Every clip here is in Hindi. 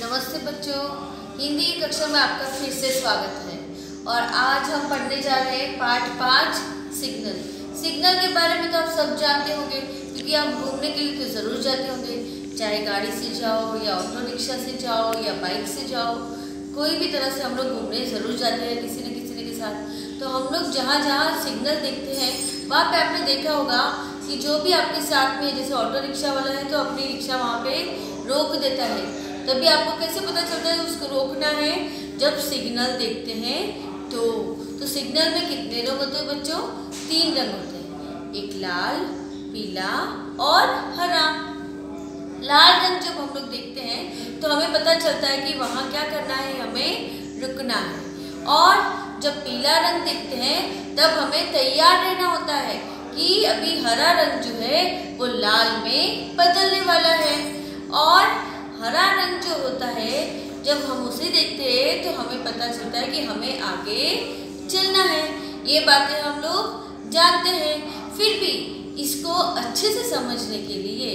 नमस्ते बच्चों, हिंदी की कक्षा में आपका फिर से स्वागत है। और आज हम पढ़ने जा रहे हैं पाठ 5 सिग्नल। सिग्नल के बारे में तो आप सब जानते होंगे, क्योंकि आप घूमने के लिए तो ज़रूर जाते होंगे, चाहे गाड़ी से जाओ या ऑटो रिक्शा से जाओ या बाइक से जाओ, कोई भी तरह से हम लोग घूमने ज़रूर जाते हैं किसी न किसी के साथ। तो हम लोग जहाँ जहाँ सिग्नल देखते हैं वहाँ पे आपने देखा होगा कि जो भी आपके साथ में, जैसे ऑटो रिक्शा वाला है तो अपनी रिक्शा वहाँ पे रोक देता है। तभी आपको कैसे पता चलता है उसको रोकना है? जब सिग्नल देखते हैं तो सिग्नल में कितने रंग होते हैं बच्चों? 3 रंग होते हैं, एक लाल, पीला और हरा। लाल रंग जब हम लोग देखते हैं तो हमें पता चलता है कि वहाँ क्या करना है, हमें रुकना है। और जब पीला रंग देखते हैं तब हमें तैयार रहना होता है कि अभी हरा रंग जो है वो लाल में बदलने वाला है। और हरा रंग जो होता है जब हम उसे देखते हैं तो हमें पता चलता है कि हमें आगे चलना है। ये बातें हम लोग जानते हैं, फिर भी इसको अच्छे से समझने के लिए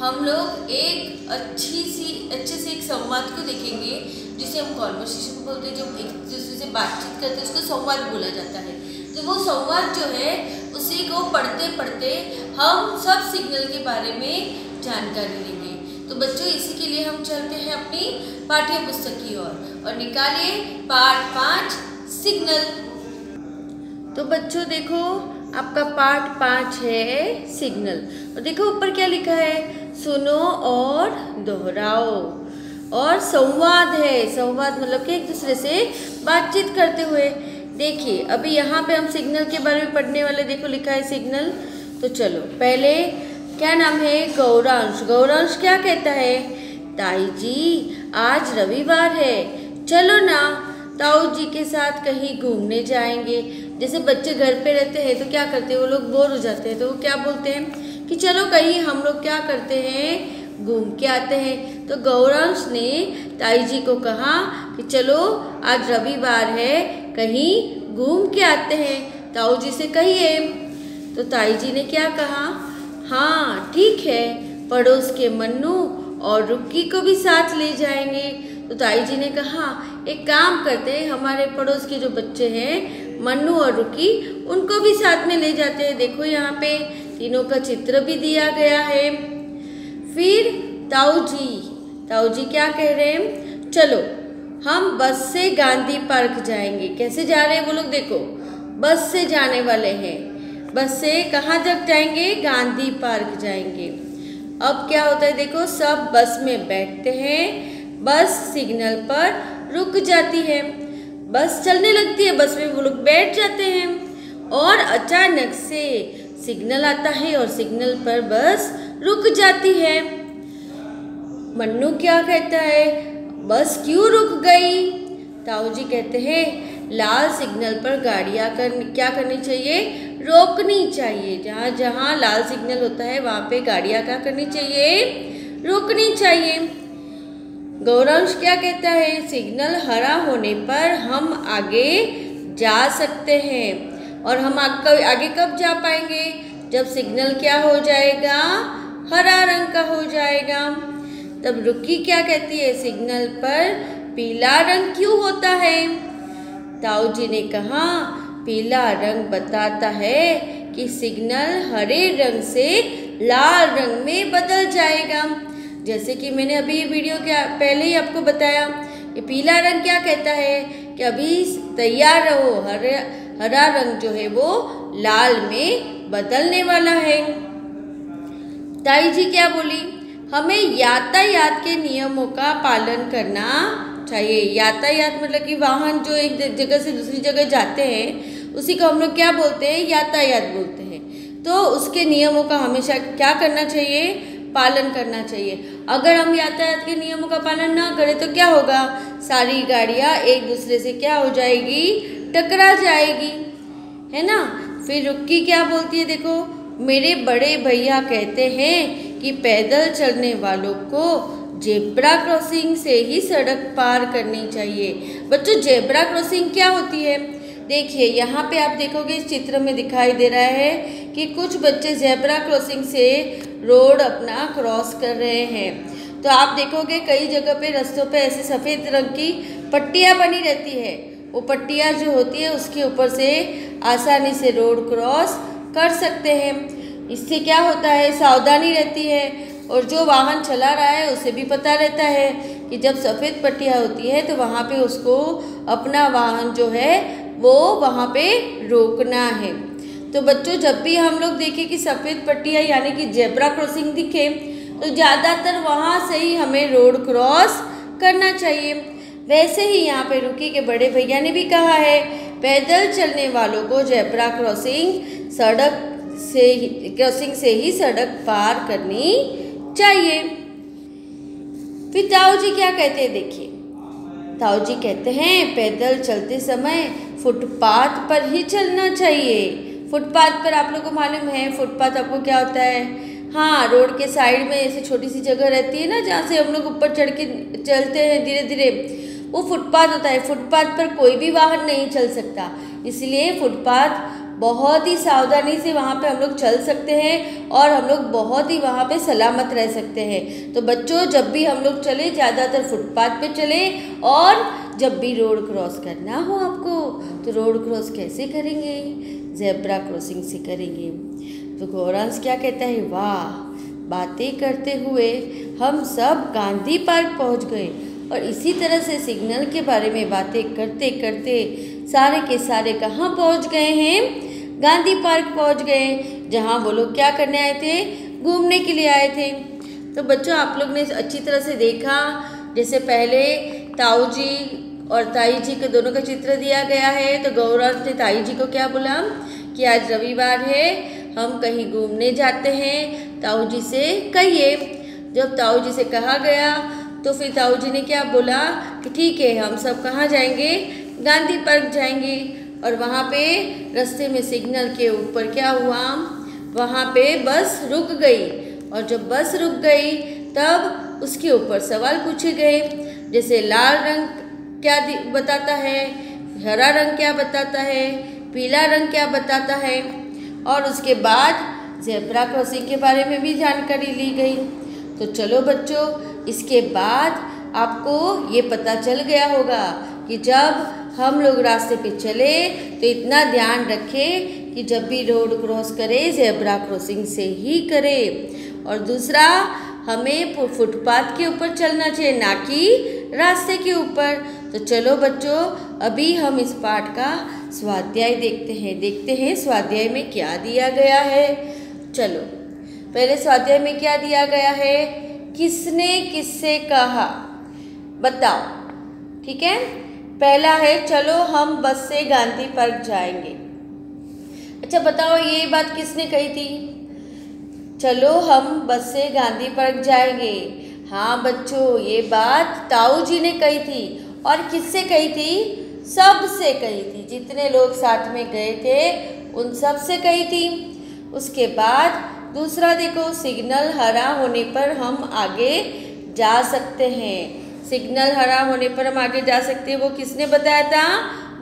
हम लोग एक अच्छे से एक संवाद को देखेंगे, जिसे हम कॉन्वर्सेशन बोलते हैं। जो एक दूसरे से बातचीत करते हैं उसको संवाद बोला जाता है। तो वो संवाद जो है उसी को पढ़ते पढ़ते हम सब सिग्नल के बारे में जानकारी लेंगे। तो बच्चों, इसी के लिए हम चलते हैं अपनी पाठ्य पुस्तक की ओर और निकालिए पाठ 5 सिग्नल। तो बच्चों देखो, आपका पाठ 5 है सिग्नल। और देखो ऊपर क्या लिखा है, सुनो और दोहराओ। और संवाद है, संवाद मतलब कि एक दूसरे से बातचीत करते हुए। देखिए अभी यहाँ पे हम सिग्नल के बारे में पढ़ने वाले। देखो लिखा है सिग्नल। तो चलो पहले क्या नाम है? गौरांश। गौरांश क्या कहता है? ताई जी आज रविवार है, चलो ना ताऊ जी के साथ कहीं घूमने जाएंगे। जैसे बच्चे घर पे रहते हैं तो क्या करते हैं, वो लोग बोर हो जाते हैं तो वो क्या बोलते हैं कि चलो कहीं हम लोग क्या करते हैं, घूम के आते हैं। तो गौरांश ने ताई जी को कहा कि चलो आज रविवार है, कहीं घूम के आते हैं, ताऊ जी से कहिए। तो ताई जी ने क्या कहा? हाँ ठीक है, पड़ोस के मन्नू और रुक्की को भी साथ ले जाएंगे। तो ताई जी ने कहा एक काम करते हैं, हमारे पड़ोस के जो बच्चे हैं मन्नू और रुक्की, उनको भी साथ में ले जाते हैं। देखो यहाँ पे तीनों का चित्र भी दिया गया है। फिर ताऊ जी क्या कह रहे हैं? चलो हम बस से गांधी पार्क जाएंगे। कैसे जा रहे हैं वो लोग? देखो बस से जाने वाले हैं। बस से कहाँ तक जाएंगे? गांधी पार्क जाएंगे। अब क्या होता है, देखो सब बस में बैठते हैं, बस सिग्नल पर रुक जाती है, बस चलने लगती है, बस में वो लोग बैठ जाते हैं और अचानक से सिग्नल आता है और सिग्नल पर बस रुक जाती है। मन्नू क्या कहता है? बस क्यों रुक गई? ताऊ जी कहते हैं लाल सिग्नल पर गाड़ियाँ क्या करनी चाहिए? रोकनी चाहिए। जहाँ जहाँ लाल सिग्नल होता है वहाँ पे गाड़ियाँ क्या करनी चाहिए? रोकनी चाहिए। गौरांश क्या कहता है? सिग्नल हरा होने पर हम आगे जा सकते हैं। और हम आगे कब जा पाएंगे? जब सिग्नल क्या हो जाएगा? हरा रंग का हो जाएगा। तब रुक्की क्या कहती है? सिग्नल पर पीला रंग क्यों होता है? ताऊ जी ने कहा पीला रंग बताता है कि सिग्नल हरे रंग से लाल रंग में बदल जाएगा। जैसे कि मैंने अभी वीडियो के पहले ही आपको बताया कि पीला रंग क्या कहता है कि अभी तैयार रहो, हरा रंग जो है वो लाल में बदलने वाला है। ताई जी क्या बोली? हमें यातायात के नियमों का पालन करना चाहिए। यातायात मतलब कि वाहन जो एक जगह से दूसरी जगह जाते हैं उसी को हम लोग क्या बोलते हैं? यातायात बोलते हैं। तो उसके नियमों का हमेशा क्या करना चाहिए? पालन करना चाहिए। अगर हम यातायात के नियमों का पालन ना करें तो क्या होगा? सारी गाड़ियाँ एक दूसरे से क्या हो जाएगी? टकरा जाएगी, है ना। फिर रुक्की क्या बोलती है? देखो मेरे बड़े भैया कहते हैं कि पैदल चलने वालों को जेब्रा क्रॉसिंग से ही सड़क पार करनी चाहिए। बच्चों जेब्रा क्रॉसिंग क्या होती है? देखिए यहाँ पे आप देखोगे इस चित्र में दिखाई दे रहा है कि कुछ बच्चे जेब्रा क्रॉसिंग से रोड अपना क्रॉस कर रहे हैं। तो आप देखोगे कई जगह पे रास्तों पे ऐसे सफ़ेद रंग की पट्टियाँ बनी रहती है। वो पट्टियाँ जो होती है उसके ऊपर से आसानी से रोड क्रॉस कर सकते हैं। इससे क्या होता है, सावधानी रहती है और जो वाहन चला रहा है उसे भी पता रहता है कि जब सफ़ेद पट्टियाँ होती है तो वहाँ पे उसको अपना वाहन जो है वो वहाँ पे रोकना है। तो बच्चों, जब भी हम लोग देखें कि सफ़ेद पट्टियाँ यानी कि जेब्रा क्रॉसिंग दिखे तो ज़्यादातर वहाँ से ही हमें रोड क्रॉस करना चाहिए। वैसे ही यहाँ पे रुकी के बड़े भैया ने भी कहा है, पैदल चलने वालों को जेब्रा क्रॉसिंग से ही सड़क पार करनी चाहिए। फिर ताऊ जी क्या कहते हैं, देखिए ताऊ जी कहते हैं पैदल चलते समय फुटपाथ पर ही चलना चाहिए। फुटपाथ पर आप लोग को मालूम है फुटपाथ आपको क्या होता है? हाँ, रोड के साइड में ऐसे छोटी सी जगह रहती है ना जहाँ से हम लोग ऊपर चढ़ के चलते हैं धीरे धीरे, वो फुटपाथ होता है। फुटपाथ पर कोई भी वाहन नहीं चल सकता, इसलिए फुटपाथ बहुत ही सावधानी से वहाँ पे हम लोग चल सकते हैं और हम लोग बहुत ही वहाँ पे सलामत रह सकते हैं। तो बच्चों, जब भी हम लोग चले ज़्यादातर फुटपाथ पे चले और जब भी रोड क्रॉस करना हो आपको तो रोड क्रॉस कैसे करेंगे? ज़ेब्रा क्रॉसिंग से करेंगे। तो गौरांश क्या कहता है, वाह, बातें करते हुए हम सब गांधी पार्क पहुँच गए। और इसी तरह से सिग्नल के बारे में बातें करते करते सारे के सारे कहाँ पहुँच गए हैं? गांधी पार्क पहुँच गए, जहाँ वो लोग क्या करने आए थे? घूमने के लिए आए थे। तो बच्चों, आप लोग ने अच्छी तरह से देखा, जैसे पहले ताऊ जी और ताई जी के दोनों का चित्र दिया गया है। तो गौरांश ने ताई जी को क्या बोला कि आज रविवार है, हम कहीं घूमने जाते हैं, ताऊ जी से कहिए। जब ताऊ जी से कहा गया तो फिर ताऊ जी ने क्या बोला कि ठीक है, हम सब कहाँ जाएंगे? गांधी पार्क जाएंगे। और वहाँ पे रास्ते में सिग्नल के ऊपर क्या हुआ, वहाँ पे बस रुक गई। और जब बस रुक गई तब उसके ऊपर सवाल पूछे गए, जैसे लाल रंग क्या बताता है, हरा रंग क्या बताता है, पीला रंग क्या बताता है। और उसके बाद ज़ेब्रा क्रॉसिंग के बारे में भी जानकारी ली गई। तो चलो बच्चों, इसके बाद आपको ये पता चल गया होगा कि जब हम लोग रास्ते पे चले तो इतना ध्यान रखें कि जब भी रोड क्रॉस करें ज़ेब्रा क्रॉसिंग से ही करें। और दूसरा, हमें फुटपाथ के ऊपर चलना चाहिए, ना कि रास्ते के ऊपर। तो चलो बच्चों, अभी हम इस पाठ का स्वाध्याय देखते हैं स्वाध्याय में क्या दिया गया है। चलो, पहले स्वाध्याय में क्या दिया गया है? किसने किससे कहा, बताओ। ठीक है, पहला है चलो हम बस से गांधी पार्क जाएंगे। अच्छा बताओ, ये बात किसने कही थी? चलो हम बस से गांधी पार्क जाएंगे। हाँ बच्चों, ये बात ताऊ जी ने कही थी। और किससे कही थी? सबसे कही थी। जितने लोग साथ में गए थे उन सब से कही थी। उसके बाद दूसरा देखो, सिग्नल हरा होने पर हम आगे जा सकते हैं। सिग्नल हरा होने पर हम आगे जा सकते हैं, वो किसने बताया था?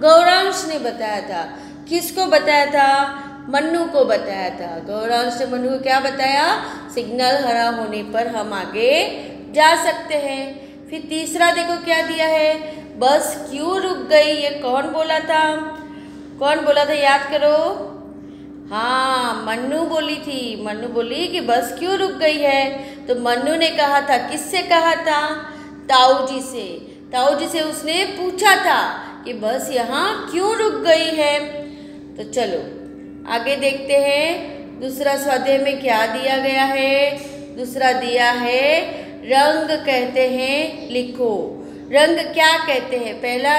गौरांश ने बताया था। किसको बताया था? मन्नू को बताया था। गौरांश ने मन्नू को क्या बताया? सिग्नल हरा होने पर हम आगे जा सकते हैं। फिर तीसरा देखो क्या दिया है, बस क्यों रुक गई, ये कौन बोला था? कौन बोला था, याद करो। हाँ, मन्नू बोली थी। मन्नू बोली कि बस क्यों रुक गई है। तो मन्नू ने कहा था, किससे कहा था? ताऊ जी से। ताऊ जी से उसने पूछा था कि बस यहाँ क्यों रुक गई है। तो चलो आगे देखते हैं, दूसरा स्वाध्याय में क्या दिया गया है। दूसरा दिया है रंग कहते हैं लिखो। रंग क्या कहते हैं? पहला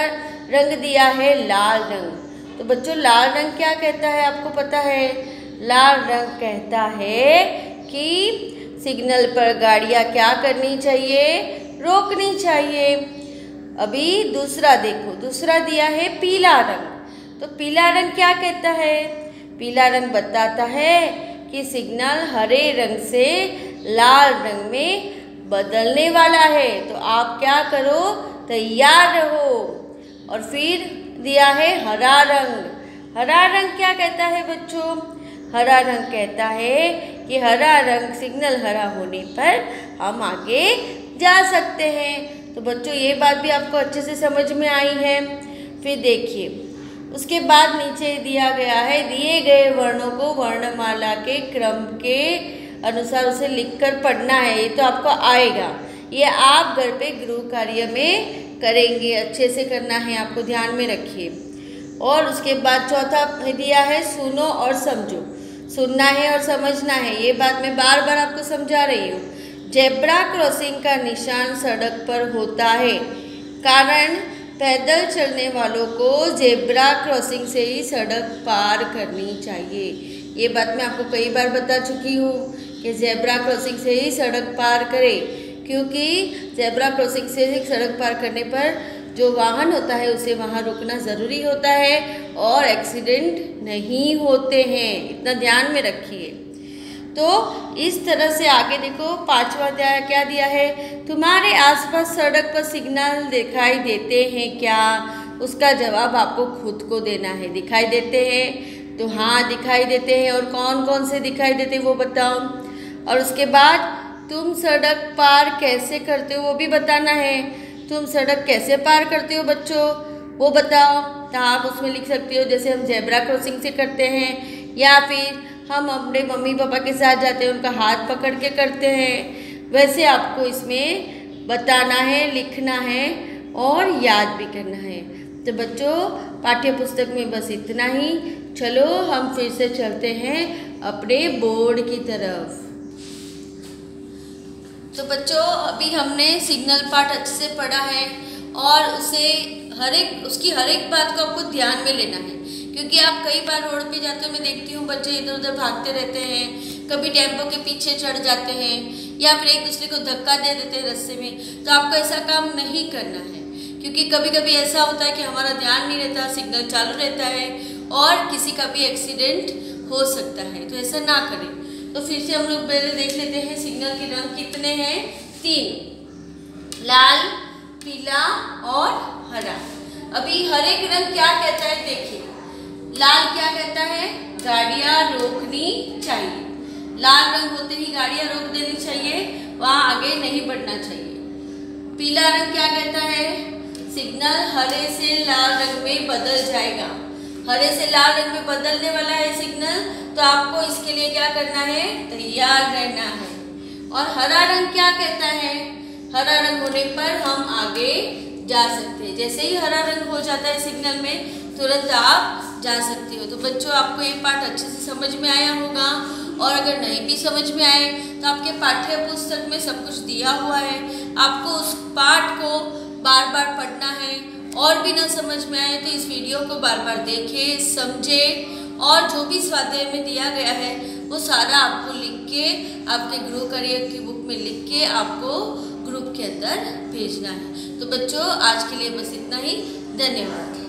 रंग दिया है लाल रंग। तो बच्चों, लाल रंग क्या कहता है, आपको पता है? लाल रंग कहता है कि सिग्नल पर गाड़ियाँ क्या करनी चाहिए? रोकनी चाहिए। अभी दूसरा देखो, दूसरा दिया है पीला रंग। तो पीला रंग क्या कहता है? पीला रंग बताता है कि सिग्नल हरे रंग से लाल रंग में बदलने वाला है, तो आप क्या करो, तैयार रहो। और फिर दिया है हरा रंग। हरा रंग क्या कहता है बच्चों? हरा रंग कहता है कि हरा रंग सिग्नल हरा होने पर हम आगे जा सकते हैं। तो बच्चों ये बात भी आपको अच्छे से समझ में आई है। फिर देखिए उसके बाद नीचे दिया गया है, दिए गए वर्णों को वर्णमाला के क्रम के अनुसार उसे लिखकर पढ़ना है। ये तो आपको आएगा, ये आप घर पे गृह कार्य में करेंगे, अच्छे से करना है, आपको ध्यान में रखिए। और उसके बाद चौथा दिया है सुनो और समझो। सुनना है और समझना है, ये बात मैं बार बार आपको समझा रही हूँ। जेब्रा क्रॉसिंग का निशान सड़क पर होता है, कारण पैदल चलने वालों को जेब्रा क्रॉसिंग से ही सड़क पार करनी चाहिए। ये बात मैं आपको कई बार बता चुकी हूँ कि जेब्रा क्रॉसिंग से ही सड़क पार करें, क्योंकि जेब्रा क्रॉसिंग से सड़क पार करने पर जो वाहन होता है उसे वहाँ रुकना ज़रूरी होता है और एक्सीडेंट नहीं होते हैं, इतना ध्यान में रखिए। तो इस तरह से आगे देखो 5वां क्या दिया है, तुम्हारे आसपास सड़क पर सिग्नल दिखाई देते हैं क्या? उसका जवाब आपको खुद को देना है। दिखाई देते हैं तो हाँ दिखाई देते हैं, और कौन कौन से दिखाई देते हैं वो बताओ। और उसके बाद तुम सड़क पार कैसे करते हो वो भी बताना है। तुम सड़क कैसे पार करते हो बच्चों वो बताओ। तो आप उसमें लिख सकते हो जैसे हम जेब्रा क्रॉसिंग से करते हैं, या फिर हम अपने मम्मी पापा के साथ जाते हैं उनका हाथ पकड़ के करते हैं, वैसे आपको इसमें बताना है, लिखना है और याद भी करना है। तो बच्चों पाठ्य पुस्तक में बस इतना ही। चलो हम फिर से चलते हैं अपने बोर्ड की तरफ। तो बच्चों अभी हमने सिग्नल पार्ट अच्छे से पढ़ा है और उसे उसकी हर एक बात को आपको ध्यान में लेना है, क्योंकि आप कई बार रोड पे जाते हो, मैं देखती हूँ बच्चे इधर उधर भागते रहते हैं, कभी टेम्पो के पीछे चढ़ जाते हैं या फिर एक दूसरे को धक्का दे देते हैं रास्ते में। तो आपको ऐसा काम नहीं करना है, क्योंकि कभी कभी ऐसा होता है कि हमारा ध्यान नहीं रहता, सिग्नल चालू रहता है और किसी का भी एक्सीडेंट हो सकता है। तो ऐसा ना करें। तो फिर से हम लोग पहले देख लेते हैं सिग्नल के रंग कितने हैं, 3, लाल, पीला और हरा। अभी हर एक रंग क्या कहता है देखिए। लाल क्या कहता है, गाड़ियां रोकनी चाहिए। लाल रंग होते ही गाड़ियां रोक देनी चाहिए, वहां आगे नहीं बढ़ना चाहिए। पीला रंग क्या कहता है, सिग्नल हरे से लाल रंग में बदल जाएगा। हरे से लाल रंग में बदलने वाला है सिग्नल, तो आपको इसके लिए क्या करना है, तैयार रहना है। और हरा रंग क्या कहता है, हरा रंग होने पर हम आगे जा सकते हैं। जैसे ही हरा रंग हो जाता है सिग्नल में, तुरंत आप जा सकते हो। तो बच्चों आपको ये पाठ अच्छे से समझ में आया होगा, और अगर नहीं भी समझ में आए तो आपके पाठ्य पुस्तक में सब कुछ दिया हुआ है, आपको उस पाठ को बार बार पढ़ना है। और भी ना समझ में आए तो इस वीडियो को बार बार देखें, समझें, और जो भी स्वाध्याय में दिया गया है वो सारा आपको लिख के आपके गृह कार्य की बुक में लिख के आपको ग्रुप के अंदर भेजना है। तो बच्चों आज के लिए बस इतना ही। धन्यवाद।